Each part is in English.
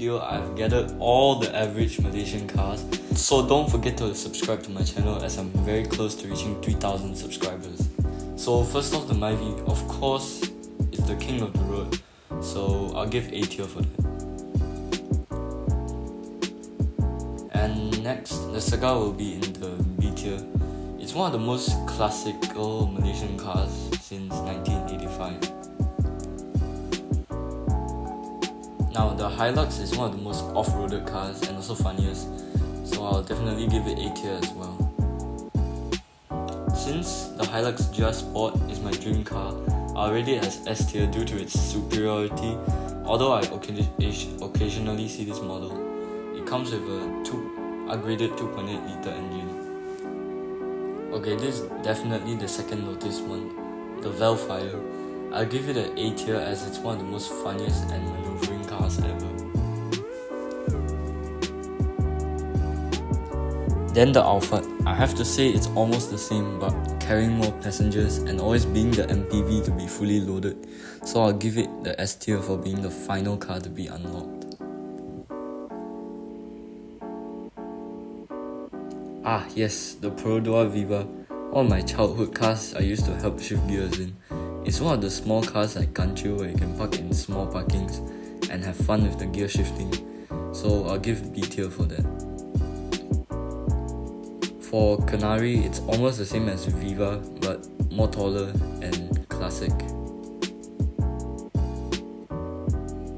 video, I've gathered all the average Malaysian cars. So don't forget to subscribe to my channel as I'm very close to reaching 3,000 subscribers. So first off, the Myvi, of course, is the king of the road. So I'll give A tier for that. And next, the Saga will be in the B tier. It's one of the most classical Malaysian cars since 1985. Now, the Hilux is one of the most off-roaded cars and also funniest, so I'll definitely give it A tier as well. Since the Hilux just bought is my dream car, I'll rate it as S tier due to its superiority, although I occasionally see this model. It comes with a upgraded 2.8 litre engine. Okay, this is definitely the second noticed one, the Velfire. I'll give it an A tier as it's one of the most funniest and maneuvering cars ever. Then the Alphard. I have to say it's almost the same, but carrying more passengers and always being the MPV to be fully loaded, so I'll give it the S tier for being the final car to be unlocked. Ah yes, the Perodua Viva, one of my childhood cars I used to help shift gears in. It's one of the small cars like Kanchu where you can park in small parkings and have fun with the gear shifting, so I'll give B tier for that. For Canary, it's almost the same as Viva but more taller and classic.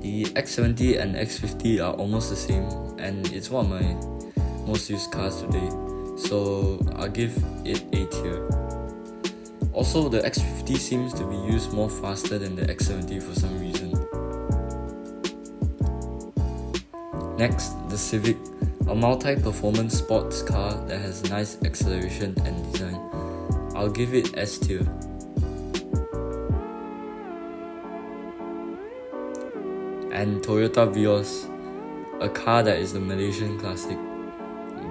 The X70 and X50 are almost the same and it's one of my most used cars today, so I'll give it A tier. Also, the X50 seems to be used more faster than the X70 for some reason. Next, the Civic, a multi-performance sports car that has nice acceleration and design. I'll give it S tier. And Toyota Vios, a car that is the Malaysian classic,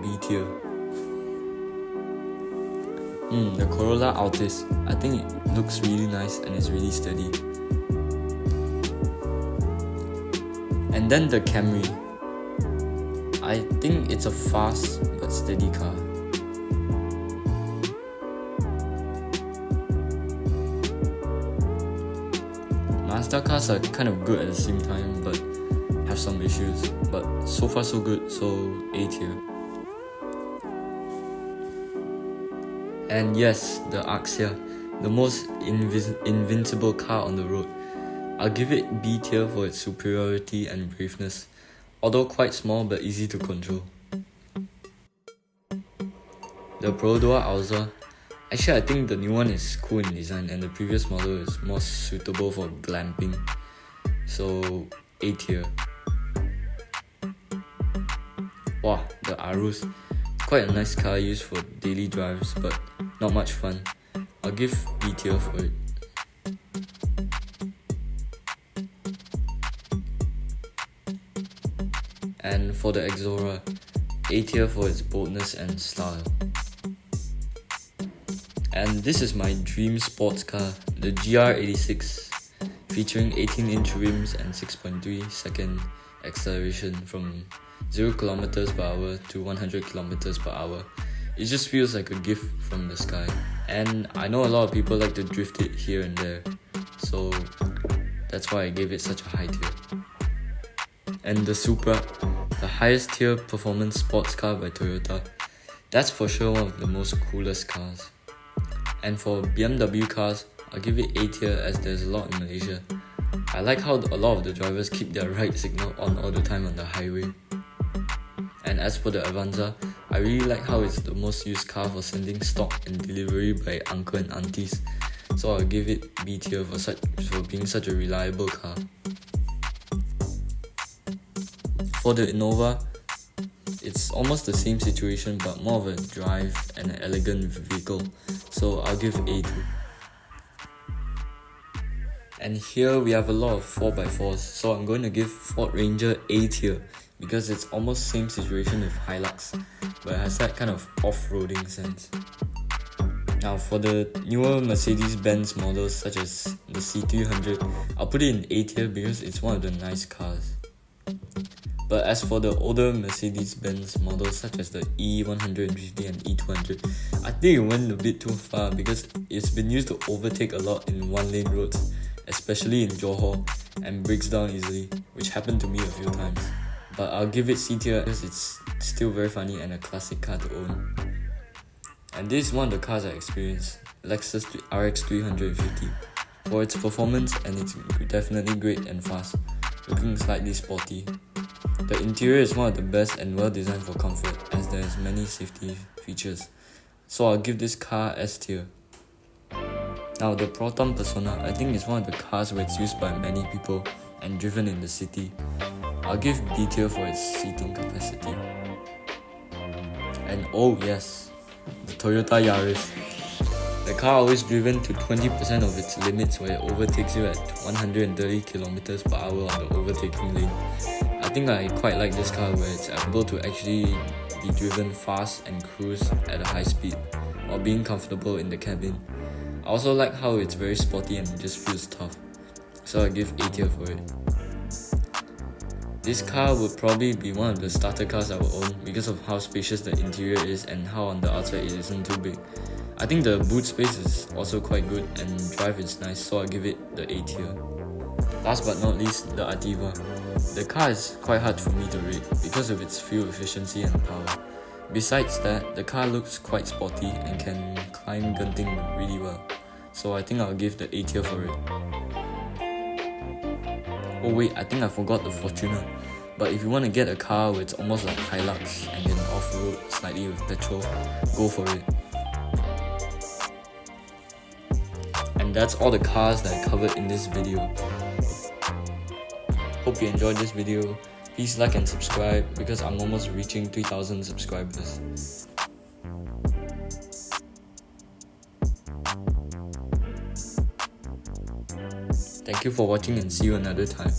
B tier. The Corolla Altis, I think it looks really nice and it's really steady. And then the Camry, I think it's a fast but steady car. Mazda cars are kind of good at the same time but have some issues, but so far so good, so A tier. And yes, the Axia, the most invincible car on the road. I'll give it B tier for its superiority and braveness, although quite small but easy to control. The Perodua Alza, actually I think the new one is cool in design and the previous model is more suitable for glamping, so A tier. Wow, the Arus, quite a nice car used for daily drives but not much fun. I'll give B tier for it. And for the Exora, A tier for its boldness and style. And this is my dream sports car, the GR86, featuring 18-inch rims and 6.3 second acceleration from 0 km per hour to 100 km per hour. It just feels like a gift from the sky, and I know a lot of people like to drift it here and there, so that's why I gave it such a high tier. And the Supra, the highest tier performance sports car by Toyota, that's for sure one of the most coolest cars. And for BMW cars, I'll give it A tier as there's a lot in Malaysia. I like how a lot of the drivers keep their right signal on all the time on the highway. And as for the Avanza, I really like how it's the most used car for sending stock and delivery by uncle and aunties, so I'll give it B tier for being such a reliable car. For the Innova, it's almost the same situation but more of a drive and an elegant vehicle, so I'll give A too. And here we have a lot of 4x4s, so I'm going to give Ford Ranger A tier because it's almost same situation with Hilux, but it has that kind of off-roading sense. Now for the newer Mercedes-Benz models such as the C300, I'll put it in A tier because it's one of the nice cars. But as for the older Mercedes-Benz models such as the E150 and E200, I think it went a bit too far because it's been used to overtake a lot in one-lane roads, especially in Johor, and breaks down easily, which happened to me a few times. But I'll give it C tier because it's still very funny and a classic car to own. And this is one of the cars I experienced, Lexus RX 350. For its performance, and it's definitely great and fast, looking slightly sporty. The interior is one of the best and well designed for comfort, as there is many safety features. So I'll give this car S tier. Now the Proton Persona, I think is one of the cars where it's used by many people and driven in the city. I'll give B tier for its seating capacity. And oh yes, the Toyota Yaris. The car always driven to 20% of its limits where it overtakes you at 130 km per hour on the overtaking lane. I think I quite like this car where it's able to actually be driven fast and cruise at a high speed while being comfortable in the cabin. I also like how it's very sporty and just feels tough, so I give A tier for it. This car would probably be one of the starter cars I will own because of how spacious the interior is and how on the outside it isn't too big. I think the boot space is also quite good and drive is nice, so I'll give it the A tier. Last but not least, the Ativa. The car is quite hard for me to rate because of its fuel efficiency and power. Besides that, the car looks quite sporty and can climb Genting really well, so I think I'll give the A tier for it. Oh wait, I think I forgot the Fortuner. But if you want to get a car where it's almost like Hilux and can off-road slightly with petrol, go for it. And that's all the cars that I covered in this video. Hope you enjoyed this video. Please like and subscribe because I'm almost reaching 3,000 subscribers. Thank you for watching and see you another time.